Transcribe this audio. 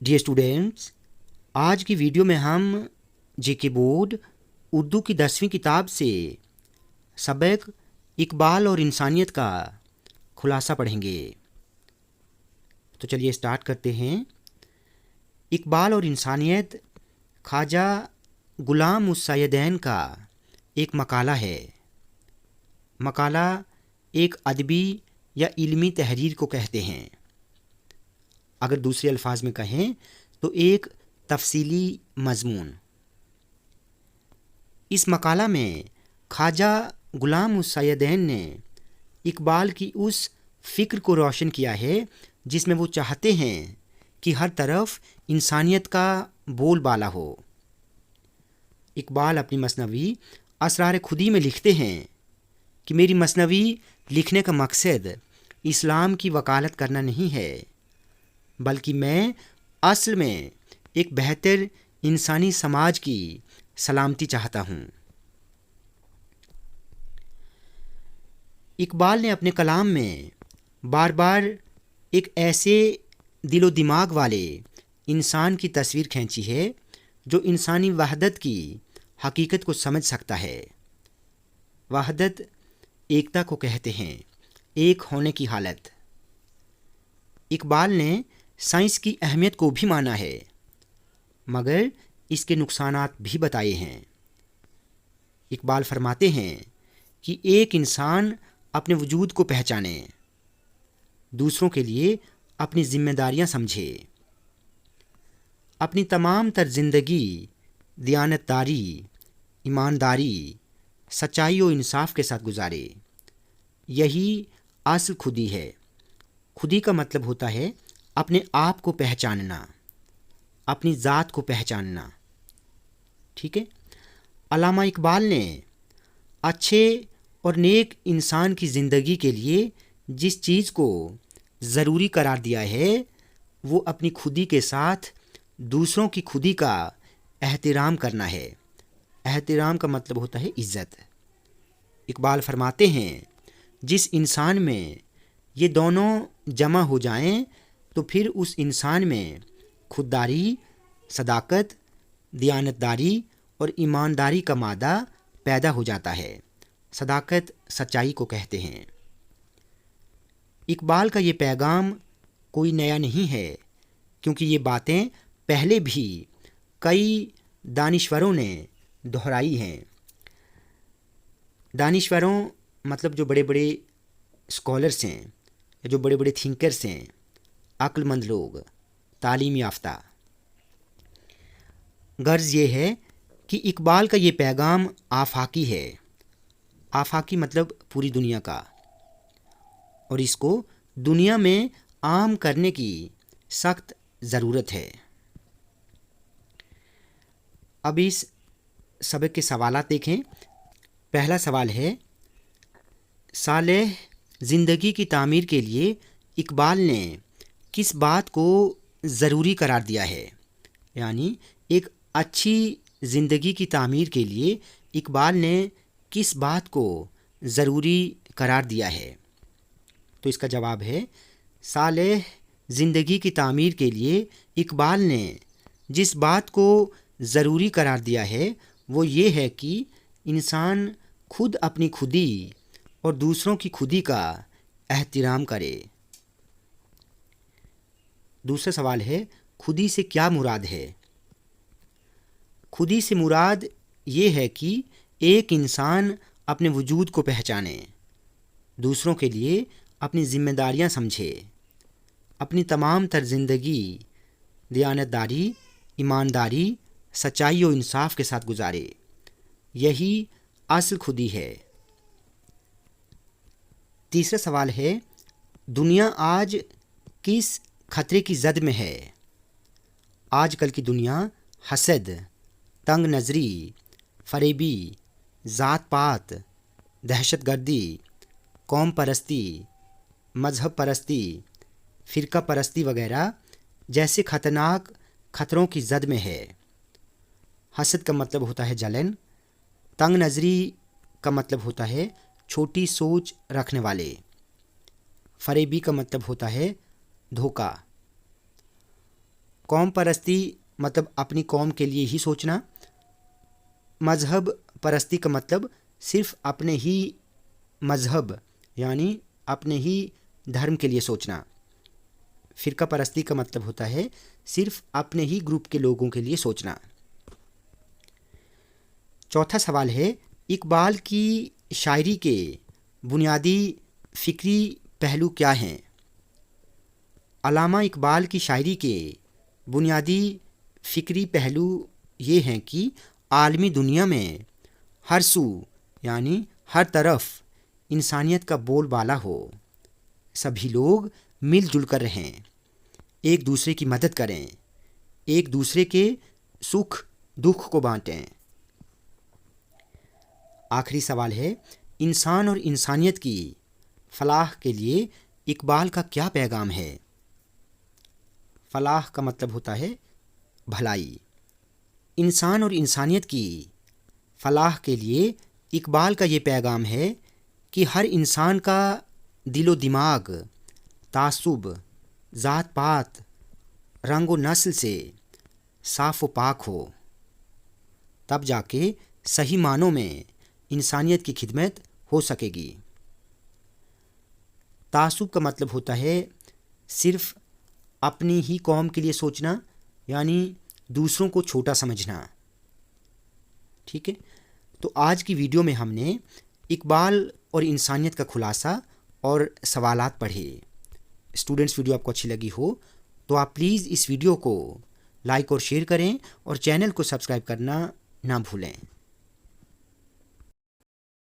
Dear students, आज की video में हम जेके बोर्ड उर्दू की 10वीं किताब से सबक इकबाल और इंसानियत का खुलासा पढ़ेंगे। तो चलिए स्टार्ट करते हैं। इकबाल और इंसानियत ख्वाजा गुलाम उस सैयदैन का एक मकाला है। मकाला एक अदबी या इल्मी तहरीर को कहते हैं। अगर दूसरे अल्फाज में कहें तो एक तफसीली मजमून। इस मकाला में ख्वाजा गुलाम उस सैयदैन ने इकबाल की उस फ़िक्र को रोशन किया है जिसमें वो चाहते हैं कि हर तरफ इंसानियत का बोलबाला हो। इकबाल अपनी मसनवी असरार खुदी में लिखते हैं कि मेरी मसनवी लिखने का मकसद इस्लाम की वकालत करना नहीं है, बल्कि मैं असल में एक बेहतर इंसानी समाज की सलामती चाहता हूँ। इकबाल ने अपने कलाम में बार बार एक ऐसे दिलो दिमाग वाले इंसान की तस्वीर खींची है जो इंसानी वहदत की हकीकत को समझ सकता है। वहदत एकता को कहते हैं, एक होने की हालत। इकबाल ने साइंस की अहमियत को भी माना है, मगर इसके नुकसानात भी बताए हैं। इकबाल फरमाते हैं कि एक इंसान अपने वजूद को पहचाने, दूसरों के लिए अपनी जिम्मेदारियां समझे, अपनी तमाम तर जिंदगी दियानतदारी, ईमानदारी, सच्चाई और इंसाफ के साथ गुजारे। यही असल खुदी है। खुदी का मतलब होता है अपने आप को पहचानना, अपनी ज़ात को पहचानना। ठीक है। अल्लामा इकबाल ने अच्छे और नेक इंसान की ज़िंदगी के लिए जिस चीज़ को ज़रूरी करार दिया है वो अपनी खुदी के साथ दूसरों की खुदी का एहतराम करना है। एहतराम का मतलब होता है इज़्ज़त। इकबाल फरमाते हैं जिस इंसान में ये दोनों जमा हो जाएं तो फिर उस इंसान में खुददारी, सदाकत, दियानतदारी और ईमानदारी का मादा पैदा हो जाता है। सदाकत सच्चाई को कहते हैं। इकबाल का ये पैगाम कोई नया नहीं है, क्योंकि ये बातें पहले भी कई दानिश्वरों ने दोहराई हैं। दानिश्वरों मतलब जो बड़े बड़े स्कॉलर्स हैं, जो बड़े बड़े थिंकर्स हैं, अक्लमंद लोग, तालीम याफ्ता। गर्ज ये है कि इकबाल का ये पैगाम आफाकी है। आफाकी मतलब पूरी दुनिया का, और इसको दुनिया में आम करने की सख्त ज़रूरत है। अब इस सबक के सवालात देखें। पहला सवाल है, सालेह ज़िंदगी की तामीर के लिए इकबाल ने किस बात को ज़रूरी करार दिया है? यानी एक अच्छी ज़िंदगी की तामीर के लिए इकबाल ने किस बात को ज़रूरी करार दिया है? तो इसका जवाब है, सालेह ज़िंदगी की तामीर के लिए इकबाल ने जिस बात को ज़रूरी करार दिया है वो ये है कि इंसान खुद अपनी खुदी और दूसरों की खुदी का एहतराम करे। दूसरा सवाल है, खुदी से क्या मुराद है? खुदी से मुराद ये है कि एक इंसान अपने वजूद को पहचाने, दूसरों के लिए अपनी जिम्मेदारियां समझे, अपनी तमाम तर जिंदगी दियानतदारी, ईमानदारी, सच्चाई और इंसाफ के साथ गुजारे। यही असल खुदी है। तीसरा सवाल है, दुनिया आज किस खतरे की जद में है? आजकल की दुनिया हसद, तंग नज़री, फरेबी, ज़ात पात, दहशत गर्दी, कौम परस्ती, मज़हब परस्ती, फ़िरका परस्ती वगैरह जैसे ख़तरनाक ख़तरों की जद में है। हसद का मतलब होता है जलन, तंग नज़री का मतलब होता है छोटी सोच रखने वाले, फरेबी का मतलब होता है धोखा, قوم پرستی مطلب اپنی قوم کے لیے ہی سوچنا. مذہب پرستی کا مطلب صرف اپنے ہی مذہب یعنی اپنے ہی دھرم کے لیے سوچنا. فرقہ پرستی کا مطلب ہوتا ہے صرف اپنے ہی گروپ کے لوگوں کے لیے سوچنا. چوتھا سوال ہے اقبال کی شاعری کے بنیادی فکری پہلو کیا ہیں؟ علامہ اقبال کی شاعری کے بنیادی فکری پہلو یہ ہیں کہ عالمی دنیا میں ہر سو یعنی ہر طرف انسانیت کا بول بالا ہو، سبھی لوگ مل جل کر رہیں، ایک دوسرے کی مدد کریں، ایک دوسرے کے سکھ دکھ کو بانٹیں. آخری سوال ہے انسان اور انسانیت کی فلاح کے لیے اقبال کا کیا پیغام ہے؟ فلاح کا مطلب ہوتا ہے بھلائی. انسان اور انسانیت کی فلاح کے لیے اقبال کا یہ پیغام ہے کہ ہر انسان کا دل و دماغ تعصب، ذات پات، رنگ و نسل سے صاف و پاک ہو، تب جا کے صحیح معنوں میں انسانیت کی خدمت ہو سکے گی. تعصب کا مطلب ہوتا ہے صرف اپنی ہی قوم کے لیے سوچنا یعنی دوسروں کو چھوٹا سمجھنا. ٹھیک ہے، تو آج کی ویڈیو میں ہم نے اقبال اور انسانیت کا خلاصہ اور سوالات پڑھے. اسٹوڈنٹس ویڈیو آپ کو اچھی لگی ہو تو آپ پلیز اس ویڈیو کو لائک اور شیئر کریں اور چینل کو سبسکرائب کرنا نہ بھولیں.